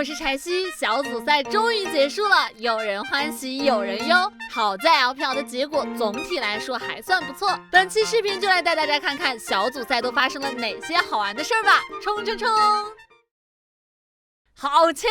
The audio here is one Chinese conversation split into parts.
我是柴西，小组赛终于结束了，有人欢喜有人忧。好在 LPL 的结果总体来说还算不错。本期视频就来带大家看看小组赛都发生了哪些好玩的事儿吧！冲冲冲！好签！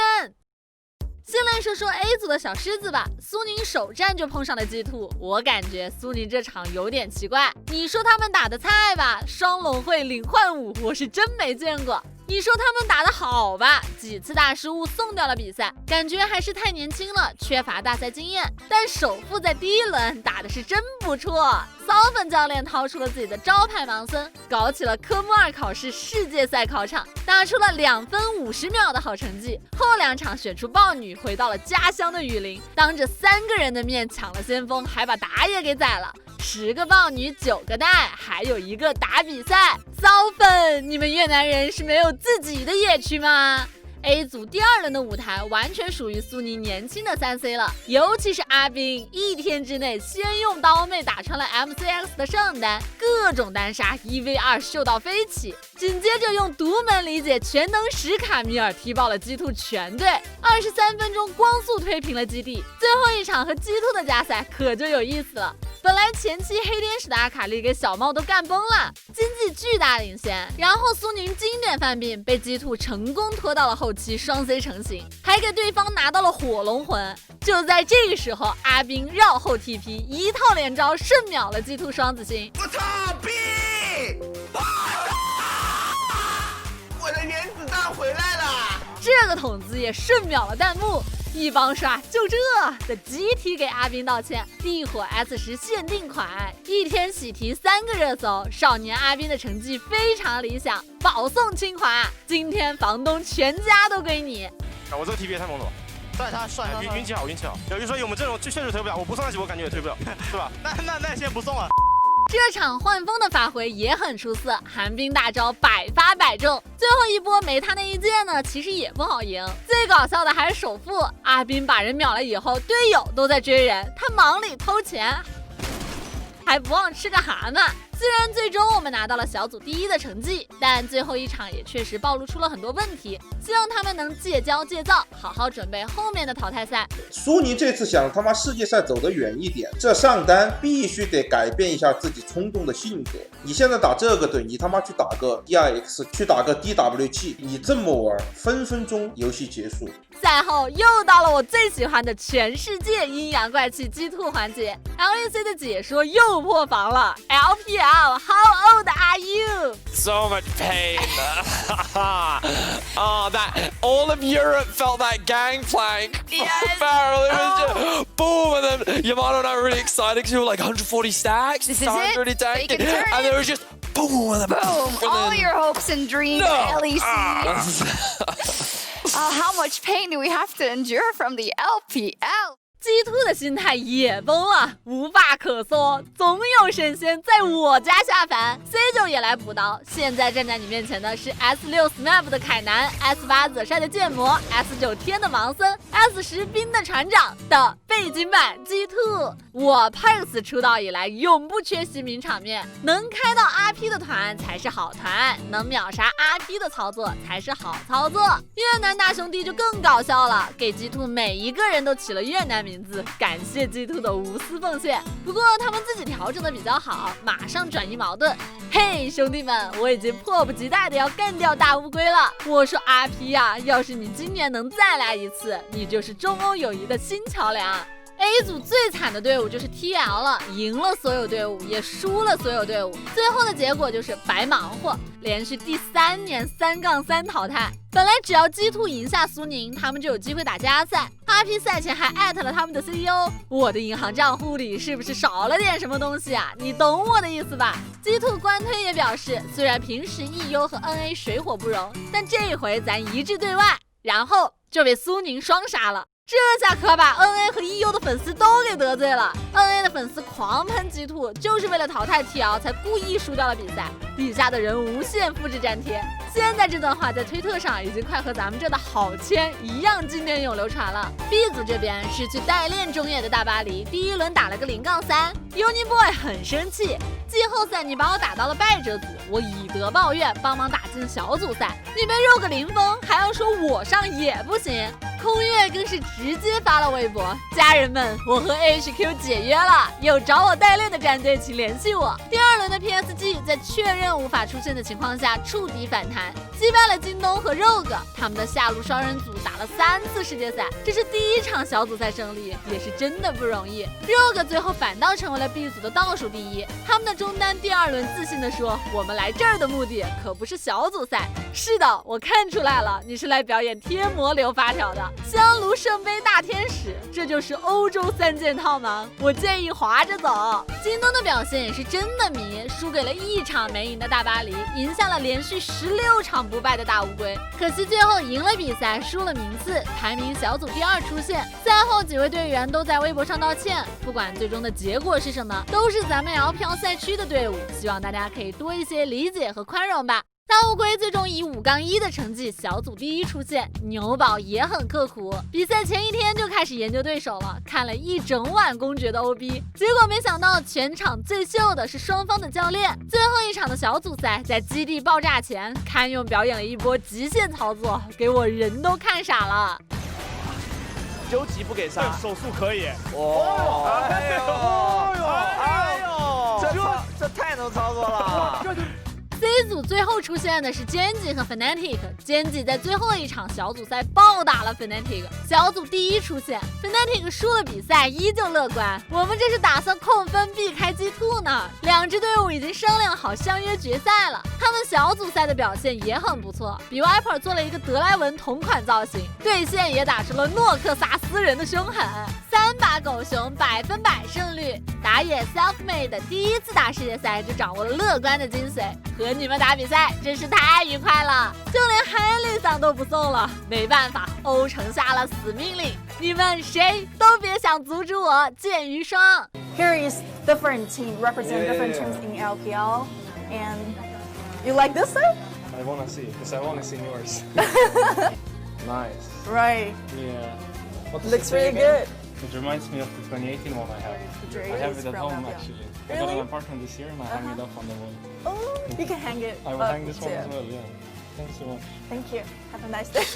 先来说说 A 组的小狮子吧，苏宁首战就碰上了G2，我感觉苏宁这场有点奇怪。你说他们打的菜吧，双龙会领换5，我是真没见过。你说他们打得好吧，几次大失误送掉了比赛，感觉还是太年轻了，缺乏大赛经验。但首富在第一轮打的是真不错，骚粉教练掏出了自己的招牌盲僧，搞起了科目2考试世界赛考场，打出了2分50秒的好成绩。后2场选出豹女，回到了家乡的雨林，当着3个人的面抢了先锋，还把打野给宰了。10个豹女9个带，还有1个打比赛。骚粉，你们越南人是没有自己的野区吗？ A 组第2轮的舞台完全属于苏宁年轻的3C 了，尤其是阿斌，1天之内先用刀妹打穿了 MCX 的上单，各种单杀1v2秀到飞起，紧接着用独门理解全能10卡米尔踢爆了G2全队，23分钟光速推平了基地。最后一场和G2的加赛可就有意思了。本来前期黑天使的阿卡丽给小帽都干崩了，经济巨大领先，然后苏宁经典犯病，被G2成功拖到了后期双 C 成型，还给对方拿到了火龙魂。就在这个时候，阿斌绕后 TP， 一套连招瞬秒了G2双子星。我操逼！我的原子弹回来了！这个筒子也瞬秒了弹幕。一帮刷就这的集体给阿斌道歉，地火 S10限定款，1天喜提3个热搜，少年阿斌的成绩非常理想，保送清华，今天房东全家都归你。我这个 TP 也太猛了吧！帅他，运气好，运气好。有人说我们这种确实推不了，我不送那几我感觉也推不了，是吧？那先不送了。这场幻风的发挥也很出色，寒冰大招100发100中，最后一波没他那一剑呢，其实也不好赢。最搞笑的还是首富，阿斌把人秒了以后，队友都在追人，他忙里偷钱，还不忘吃个蛤蟆。虽然最终我们拿到了小组第1的成绩，但最后一场也确实暴露出了很多问题，希望他们能戒骄戒躁，好好准备后面的淘汰赛。苏宁这次想他妈世界赛走得远一点，这上单必须得改变一下自己冲动的性格。你现在打这个队，你他妈去打个 DRX， 去打个 DWG， 你这么玩，分分钟游戏结束。赛后又到了我最喜欢的全世界阴阳怪气G2环节 ，LEC 的解说又破防了。LPL， How old are you? So much pain. Oh, that all of Europe felt that gangplank. Yes. Farrell, it was just boom, and then Yamato and I were really excited because we were like 140 stacks. This is Started it. really Take tanking, a turn. and there was just boom, and then Boom! and All then, your hopes and dreams, LEC. How much pain do we have to endure from the LPL? G2 的心态也崩了，无法可缩，总有神仙在我家下凡。C9 也来补刀，现在站在你面前的是 S6 SMAP 的凯南， S8 泽帅的剑魔， S9 天的盲僧， S10 冰的船长的背景版 G2。我 Perks 出道以来永不缺席名场面，能开到 RP 的团才是好团，能秒杀 RP 的操作才是好操作。越南大兄弟就更搞笑了，给 G2 每一个人都起了越南名字，感谢G2的无私奉献。不过他们自己调整的比较好，马上转移矛盾。嘿，兄弟们，我已经迫不及待的要干掉大乌龟了。我说 RP 呀，要是你今年能再来一次，你就是中欧友谊的新桥梁。A 组最惨的队伍就是 TL 了，赢了所有队伍，也输了所有队伍，最后的结果就是白忙活，连续第3年3-3淘汰。本来只要G2赢下苏宁，他们就有机会打加赛。RP 赛前还艾特了他们的 CEO， 我的银行账户里是不是少了点什么东西啊？你懂我的意思吧？ G2 官推也表示，虽然平时 EU 和 NA 水火不容，但这一回咱一致对外，然后就被苏宁双杀了。这下可把 NA 和 EU 的粉丝都给得罪了。NA 的粉丝狂喷G2，就是为了淘汰 TL 才故意输掉了比赛。底下的人无限复制粘贴，现在这段话在推特上已经快和咱们这的好签一样经典永流传了。B 组这边是去代练中野的大巴黎，第一轮打了个0-3，Uniboy 很生气，季后赛你把我打到了败者组，我以德报怨，帮忙打进小组赛，你被肉个0封，还要说我上也不行。空月更是直接发了微博：家人们，我和 HQ 解约了，有找我代练的战队请联系我。第二轮的 PSG 在确认无法出现的情况下触底反弹，击败了京东和 Rogue， 他们的下路双人组打了3次世界赛，这是第1场小组赛胜利，也是真的不容易。Rogue 最后反倒成为了 B 组的倒数第1，他们的中单第2轮自信地说：我们来这儿的目的可不是小组赛。是的，我看出来了，你是来表演贴膜流发条的。香炉圣杯大天使，这就是欧洲3件套吗？我建议滑着走。京东的表现也是真的迷，输给了1场没赢的大巴黎，赢下了连续16场不败的大乌龟。可惜最后赢了比赛，输了名次，排名小组第2出现。赛后几位队员都在微博上道歉，不管最终的结果是什么，都是咱们 LPL 赛区的队伍，希望大家可以多一些理解和宽容吧。大乌龟最终以5-1的成绩小组第1出现，牛宝也很刻苦，比赛前1天就开始研究对手了，看了一整晚公爵的 OB， 结果没想到全场最秀的是双方的教练。最后一场的小组赛，在基地爆炸前，堪用表演了一波极限操作，给我人都看傻了。究极不给杀，手速可以。哇！哎呦！这太能操作了。C 组最后出现的是 Genji 和 Fnatic，Genji 在最后一场小组赛暴打了 Fnatic， 小组第1出现。Fnatic 输了比赛依旧乐观，我们这是打算控分避开 G2 呢。2支队伍已经商量好相约决赛了，他们小组赛的表现也很不错，比 Viper 做了一个德莱文同款造型，对线也打出了诺克萨斯人的凶狠，3把狗熊100%胜率，打野 Selfmade 第1次打世界赛就掌握了乐观的精髓，和你们打比赛真是太愉快了，就连海里桑都不送了。没办法，欧城下了死命令，你们谁都别想阻止我剑鱼霜。 Here is different team represent different teams in LPL, and you like this side? I wanna see, because I wanna see yours. Nice. Right. Yeah. What's Looks the thing really again? good. It reminds me of the 2018 one I have. I have it at home actually. I got an apartment this year and I hang it up on the wall. Oh, you can hang it. I will up hang this one too. as well, yeah. Thanks so much. Thank you. Have a nice day.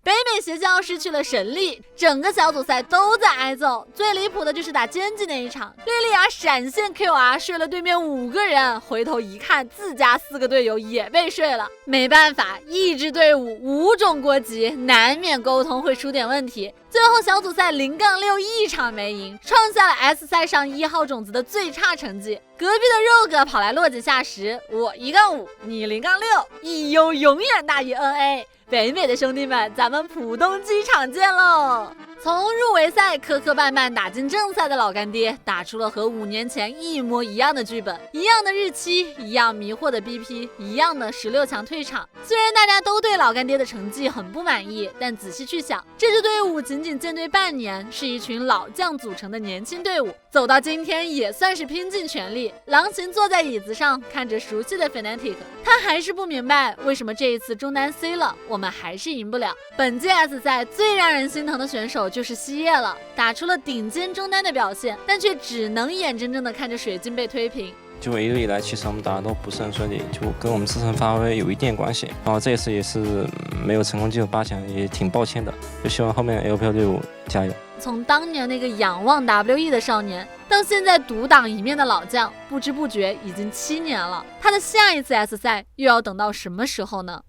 北美邪教失去了神力，整个小组赛都在挨揍。最离谱的就是打Genji那一场，莉莉娅闪现 QR 睡了对面5个人，回头一看，自家4个队友也被睡了。没办法，一支队伍5种国籍，难免沟通会出点问题。最后小组赛0-6一场没赢，创下了 S 赛上1号种子的最差成绩。隔壁的 Rogue 跑来落井下石，我1-5，你0-6，EU 永远大于 NA。北美的兄弟们，咱们浦东机场见喽！从入围赛磕磕绊绊打进正赛的老干爹，打出了和5年前一模一样的剧本，一样的日期，一样迷惑的 BP， 一样的16强退场。虽然大家都对老干爹的成绩很不满意，但仔细去想，这支队伍仅仅建队半年，是一群老将组成的年轻队伍，走到今天也算是拼尽全力。狼行坐在椅子上，看着熟悉的 Fnatic， 他还是不明白为什么这一次中单 C 了，我们还是赢不了。本届 S 赛最让人心疼的选手就是希叶了，打出了顶尖中单的表现，但却只能眼睁睁地看着水晶被推平。就一路以来，其实我们打的都不是很顺利，就跟我们自身发挥有一定关系。然后这次也是没有成功进入8强，也挺抱歉的。就希望后面 LPL 队伍加油。从当年那个仰望 WE 的少年，到现在独当一面的老将，不知不觉已经7年了。他的下一次 S 赛又要等到什么时候呢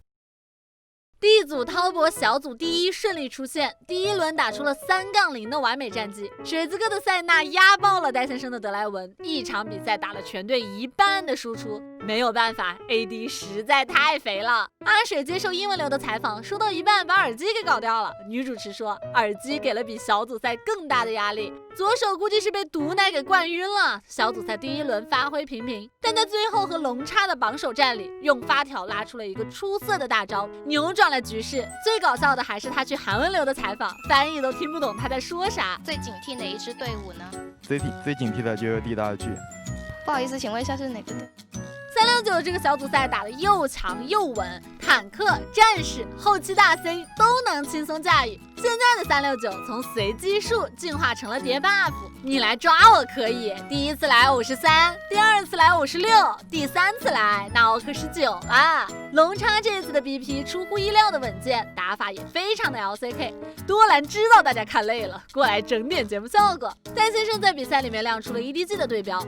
？D 组滔博小组第1顺利出现，第1轮打出了3-0的完美战绩。水子哥的塞纳压爆了戴先生的德莱文，一场比赛打了全队1半的输出。没有办法 ，AD 实在太肥了。阿水接受英文流的采访，说到一半把耳机给搞掉了。女主持说，耳机给了比小组赛更大的压力，左手估计是被毒奶给灌晕了。小组赛第1轮发挥平平，但在最后和龙叉的榜首战里，用发条拉出了一个出色的大招，扭转了局势。最搞笑的还是他去韩文流的采访，翻译都听不懂他在说啥。最警惕哪一支队伍呢？最警惕的就是 DWG。不好意思，请问一下是哪个队？369这个小组赛打得又强又稳，坦克、战士、后期大 C 都能轻松驾驭。现在的369从随机数进化成了叠 buff， 你来抓我可以，第1次来53，第2次来56，第3次来那我可是9啦。龙叉这次的 BP 出乎意料的稳健，打法也非常的 LCK。多兰知道大家看累了，过来整点节目效果。戴先生在比赛里面亮出了 EDG 的对标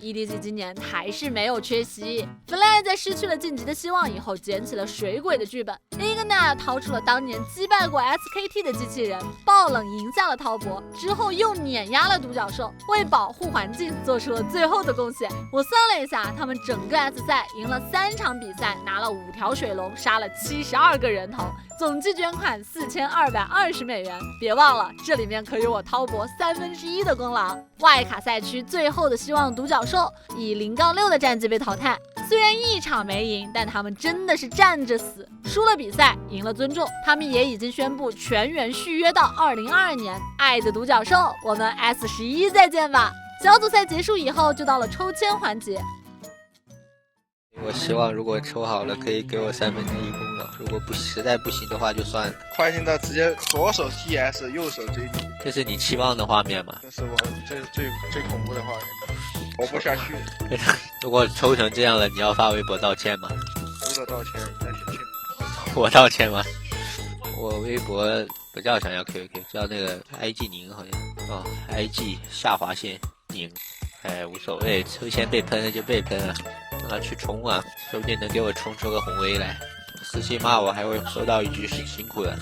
，EDG 今年还是没有缺席。Fly 在失去了晋级的希望以后，捡起了水鬼的剧本。Igna 掏出了当年击败过 SKT 的机器人，爆冷赢下了滔博，之后又碾压了独角兽，为保护环境做出了最后的贡献。我算了一下，他们整个 S 赛赢了3场比赛，拿了5条水龙，杀了72个人头，总计捐款4220美元。别忘了，这里面可有我滔博1/3的功劳。外卡赛区最后的希望独角兽以0-6的战绩被淘汰，虽然1场没赢，但他们真的是站着死，输了比赛，赢了尊重。他们也已经宣布全员续约到2022年。爱的独角兽，我们 S11再见吧。小组赛结束以后，就到了抽签环节。我希望如果抽好了，可以给我1/3功劳，如果实在不行的话就算了。快进到直接左手 TS， 右手 JD， 这是你期望的画面吗？这是我最恐怖的画面，活不下去。如果抽成这样了，你要发微博道歉吗？如果道歉，那先去。我道歉吗？我微博不叫想要 QQ， 叫那个 IG 宁好像哦 ，IG 下划线宁，无所谓，抽签被喷了就被喷了。去冲啊，说不定能给我冲出个红 V 来。私信骂我还会收到一句辛苦了。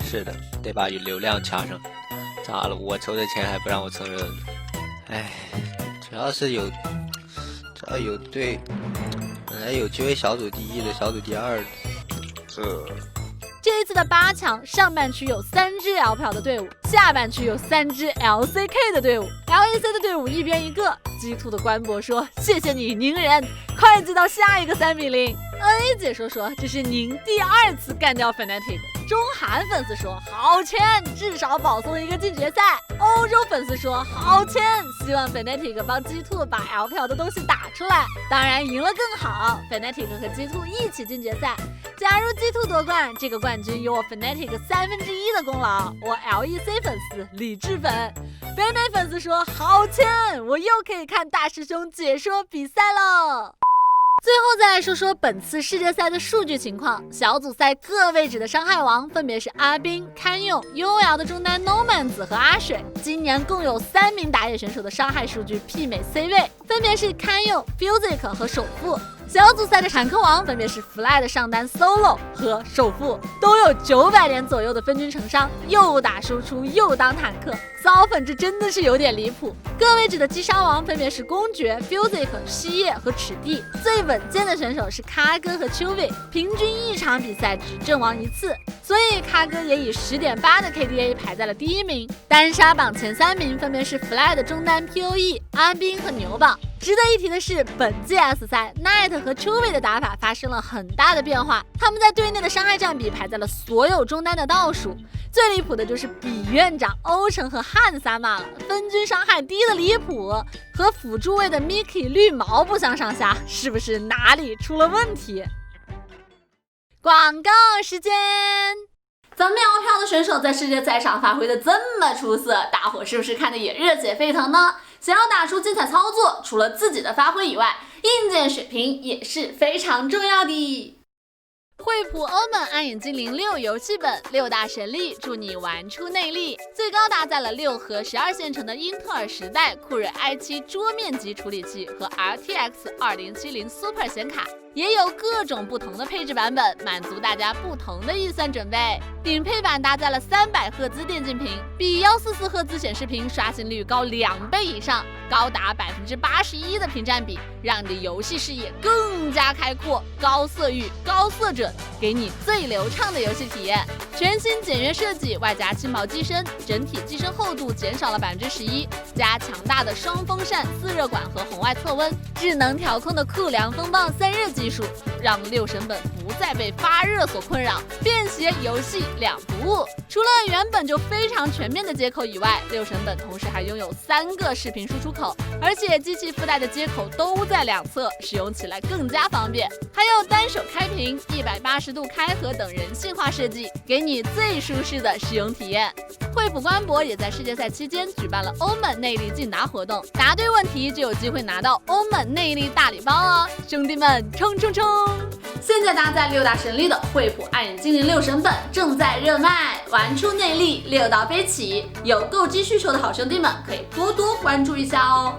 是的，得把流量掐上。咋了？我抽的钱还不让我蹭热度？哎，主要是有队，本来有机会小组第1的，小组第2的，这一次的8强，上半区有3支 L 票的队伍，下半区有3支 LCK 的队伍。LEC 的队伍一边一个。G2 的官博说：“谢谢你，宁人，快进到下一个3-0。” NA 解说说：“这是宁第2次干掉 Fnatic。”中韩粉丝说：“好签，至少保送一个进决赛。”欧洲粉丝说：“好签，希望 Fnatic 帮 G2 把 L 票的东西打出来。当然赢了更好 ，Fnatic 和 G2 一起进决赛。假如 G2 夺冠，这个冠军有我 Fnatic1/3的功劳。”我 LEC 粉丝理智粉。北美粉丝说：“好签，我又可以看大师兄解说比赛了。”最后再来说说本次世界赛的数据情况。小组赛各位置的伤害王分别是阿斌、堪用、UOL 的中单 Noman 子和阿水。今年共有3名打野选手的伤害数据媲美 C 位，分别是堪用、Fuzik 和首富。小组赛的坦克王分别是 Fly 的上单 Solo 和首富，都有900连左右的分均成伤，又打输出又当坦克，骚粉这真的是有点离谱。各位置的击杀王分别是公爵、Fuzik、西叶和尺地，最稳健的选手是咖哥和秋伟，平均1场比赛只阵亡1次，所以咖哥也以10.8的 KDA 排在了第1名。单杀榜前3名分别是 Fly 的中单 POE、阿斌和牛宝。值得一提的是，本届 S 赛 Knight 和秋伟的打法发生了很大的变化，他们在队内的伤害占比排在了所有中单的倒数。最离谱的就是比院长、欧城和汉萨马了，分均伤害低的离谱，和辅助位的 Mickey 绿毛不相上下，是不是哪里出了问题？广告时间。咱们L票的选手在世界赛上发挥的这么出色，大伙是不是看的也热血沸腾呢？想要打出精彩操作，除了自己的发挥以外，硬件水平也是非常重要的。惠普欧盟暗影精灵6游戏本6大神力，助你玩出内力。最高搭载了6核12线程的英特尔10代酷睿 i7 桌面级处理器和 RTX 2070 Super 显卡，也有各种不同的配置版本，满足大家不同的预算准备。顶配版搭载了300赫兹电竞屏，比144赫兹显示屏刷新率高2倍以上，高达81%的屏占比，让你的游戏视野更加开阔，高色域、高色准，给你最流畅的游戏体验。全新简约设计，外加轻薄机身，整体机身厚度减少了11%，加强大的双风扇、4热管和红外测温，智能调控的酷凉风棒散热技术，让6神本不再被发热所困扰，便携游戏两不误。除了原本就非常全面的接口以外，6神本同时还拥有3个视频输出口，而且机器附带的接口都在两侧，使用起来更加方便。还有单手开屏、180度开合等人性化设计，给你最舒适的使用体验。惠普官博也在世界赛期间举办了欧盟内力竞答活动，答对问题就有机会拿到欧盟内力大礼包哦！兄弟们，冲冲冲！现在搭载6大神力的惠普暗影精灵6神本正在热卖，玩出内力6道飞起，有购机需求的好兄弟们可以多多关注一下哦。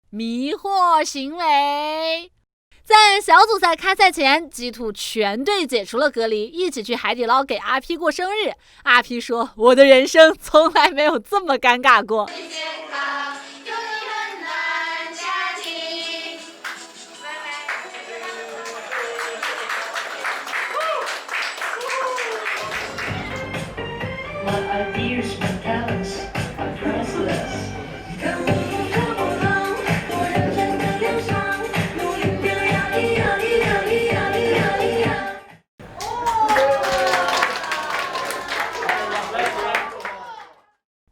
迷惑行为。在小组赛开赛前，G2全队解除了隔离，一起去海底捞给阿 P 过生日。阿 P 说：“我的人生从来没有这么尴尬过。”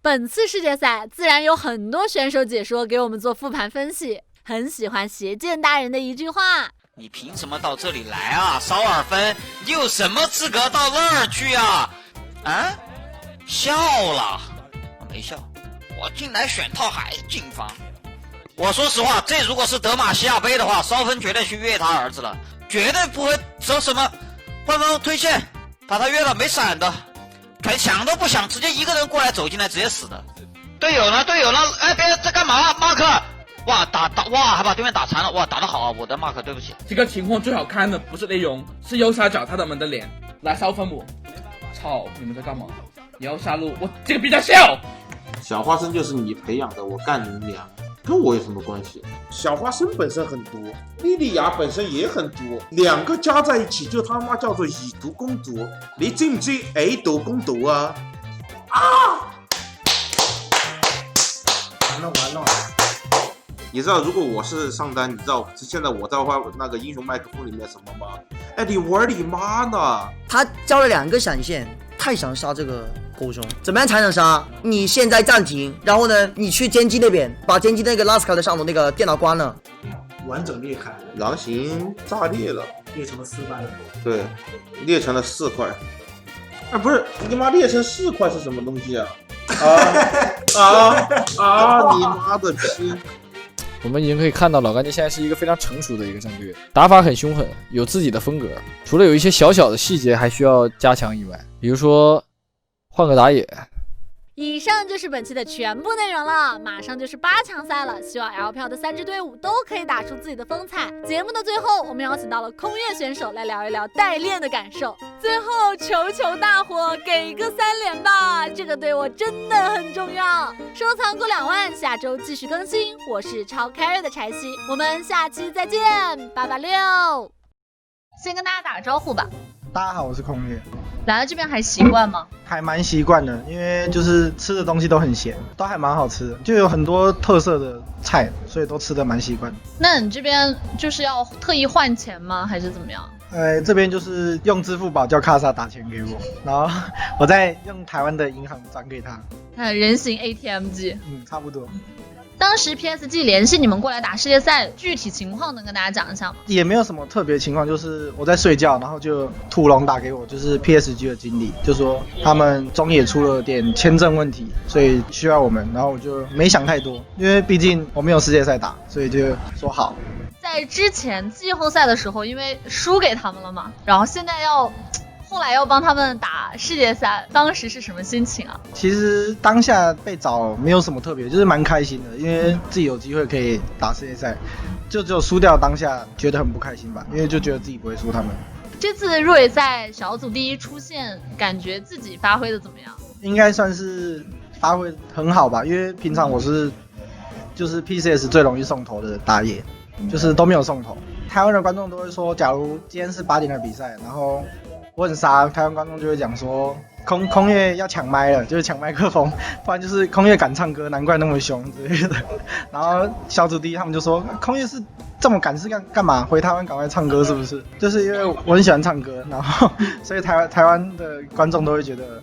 本次世界赛自然有很多选手解说给我们做复盘分析，很喜欢邪剑大人的一句话：你凭什么到这里来啊，少尔芬？你有什么资格到那儿去啊？啊？笑了？我没笑，我进来选套还进防。我说实话，这如果是德玛西亚杯的话，骚芬绝对去约他儿子了，绝对不会说什么换方推线把他约了没闪的。想都不想，直接一个人过来走进来，直接死的。队友呢？哎，别在干嘛？马克，哇哇，还把对面打残了，哇，打得好啊！我的马克，对不起。这个情况最好看的不是内容，是右下角他们的脸。来，骚分母，操，你们在干嘛？你要下路，我这个比较笑。小花生就是你培养的，我干你俩，跟我有什么关系？小花生本身很多，莉莉娅本身也很多，两个加在一起就他妈叫做以毒攻毒。你知唔知A毒攻毒啊？完了！你知道如果我是上单，你知道现在我在那个英雄麦克风里面什么吗？哎，你玩你妈呢！他交了2个闪现，太想杀这个狗熊，怎么样才能杀？你现在暂停，然后呢，你去歼击那边，把歼击那个拉斯卡的上头那个电脑关了。完整裂开，狼形炸裂了，裂成了4块。对，裂成了4块。啊，不是，你妈裂成4块是什么东西啊？你妈的逼！我们已经可以看到老干爹现在是一个非常成熟的一个战队，打法很凶狠，有自己的风格。除了有一些小小的细节还需要加强以外，比如说换个打野。以上就是本期的全部内容了，马上就是8强赛了，希望 LPL 的3支队伍都可以打出自己的风采。节目的最后，我们邀请到了空月选手来聊一聊代练的感受。最后，求大伙给个3连吧，这个对我真的很重要。收藏过2万，下周继续更新。我是超 carry 的柴西，我们下期再见，886。先跟大家打个招呼吧。大家好，我是空月。来到这边还习惯吗？还蛮习惯的，因为就是吃的东西都很咸，都还蛮好吃的，就有很多特色的菜，所以都吃的蛮习惯的。那你这边就是要特意换钱吗？还是怎么样？这边就是用支付宝叫卡莎打钱给我，然后我再用台湾的银行转给他。人形 ATM 机，差不多。当时 PSG 联系你们过来打世界赛，具体情况能跟大家讲一下吗？也没有什么特别情况，就是我在睡觉，然后就土龙打给我，就是 PSG 的经理，就说他们中野出了点签证问题，所以需要我们，然后我就没想太多，因为毕竟我没有世界赛打，所以就说好。在之前季后赛的时候，因为输给他们了嘛，然后现在后来要帮他们打世界赛，当时是什么心情啊？其实当下被找没有什么特别，就是蛮开心的，因为自己有机会可以打世界赛，就只有输掉当下觉得很不开心吧，因为就觉得自己不会输他们。这次入围赛小组第一出现，感觉自己发挥的怎么样？应该算是发挥很好吧，因为平常我是就是 PCS 最容易送头的打野，就是都没有送头。台湾的观众都会说，假如今天是8点的比赛，然后我很傻，台湾观众就会讲说空月要抢麦了，就是抢麦克风，不然就是空月敢唱歌，难怪那么凶之类的。然后小组第一他们就说空月是这么敢是干嘛？回台湾赶快唱歌是不是？就是因为我很喜欢唱歌，然后所以台湾的观众都会觉得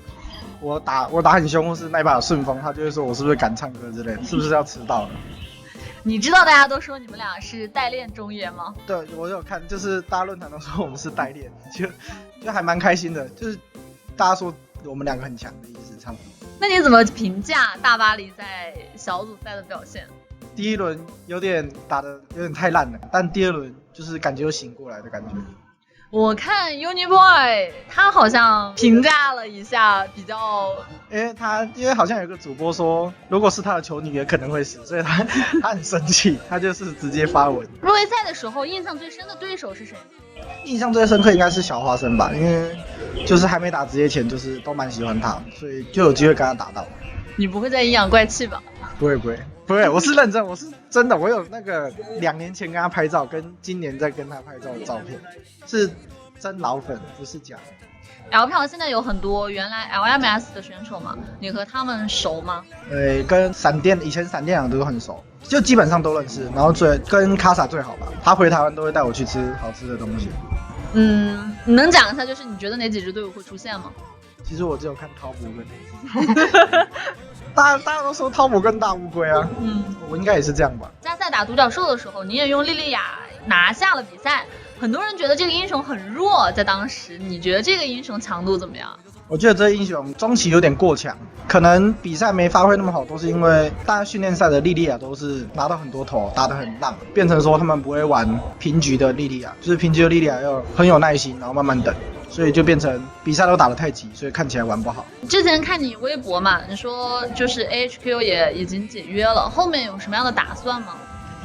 我打很凶，或是那一把有顺风，他就会说我是不是敢唱歌之类的，是不是要迟到了？你知道大家都说你们俩是代练中野吗？对，我有看，就是大家论坛都说我们是代练，就还蛮开心的，就是大家说我们两个很强的意思，差不多。那你怎么评价大巴黎在小组赛的表现？第一轮打得有点太烂了，但第二轮就是感觉又醒过来的感觉。我看 Uniboy 他好像评价了一下，比较，因为好像有个主播说，如果是他的球女也可能会死，所以他很生气，他就是直接发文。入围赛的时候，印象最深的对手是谁？印象最深刻应该是小花生吧，因为就是还没打职业前，就是都蛮喜欢他，所以就有机会跟他打到。你不会再阴阳怪气吧？不会，我是认真，我是真的，我有那个2年前跟他拍照，跟今年在跟他拍照的照片，是真老粉，不是假的。LPL 现在有很多原来 LMS 的选手嘛，你和他们熟吗？跟以前闪电两都很熟，就基本上都认识，然后跟卡萨最好吧，他回台湾都会带我去吃好吃的东西。你能讲一下，就是你觉得哪几支队伍会出现吗？其实我只有看汤姆跟大家都说汤姆跟大乌龟啊，我应该也是这样吧。加赛打独角兽的时候，你也用莉莉娅拿下了比赛，很多人觉得这个英雄很弱，在当时你觉得这个英雄强度怎么样？我觉得这个英雄中期有点过强，可能比赛没发挥那么好，都是因为大家训练赛的莉莉娅都是拿到很多头，打得很烂，变成说他们不会玩平局的莉莉娅，就是平局的莉莉娅要很有耐心，然后慢慢等，所以就变成比赛都打得太急，所以看起来玩不好。之前看你微博嘛，你说就是 AHQ 也已经解约了，后面有什么样的打算吗？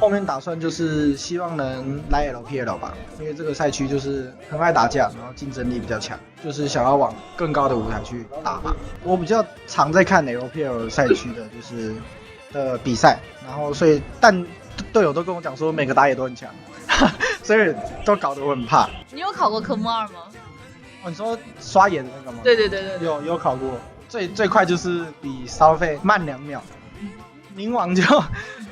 后面打算就是希望能来 LPL 吧，因为这个赛区就是很爱打架，然后竞争力比较强，就是想要往更高的舞台去打吧。我比较常在看 LPL 赛区的就是比赛，然后所以但队友都跟我讲说每个打野都很强，所以都搞得我很怕。你有考过科目2吗？你说刷野的那个吗？对，有考过，最快就是比烧费慢2秒。冥王就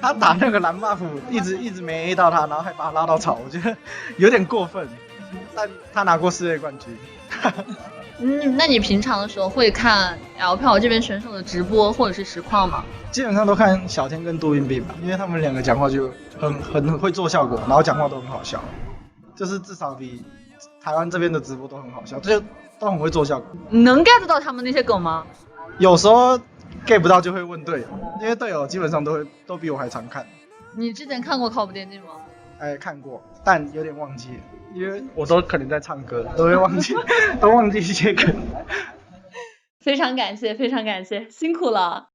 他打那个蓝 buff 一直没 A 到他，然后还把他拉到草，我觉得有点过分。但他拿过世界冠军。那你平常的时候会看 LPL 这边选手的直播或者是实况吗？基本上都看小天跟杜云斌吧，因为他们两个讲话就很会做效果，然后讲话都很好笑，就是至少比台湾这边的直播都很好笑，就都很会做效果。能 get 到他们那些梗吗？有时候 get 不到就会问队友，因为队友基本上都比我还常看。你之前看过靠谱电竞吗？看过，但有点忘记了，因为我都可能在唱歌，都会忘记，都忘记一些梗。非常感谢，辛苦了。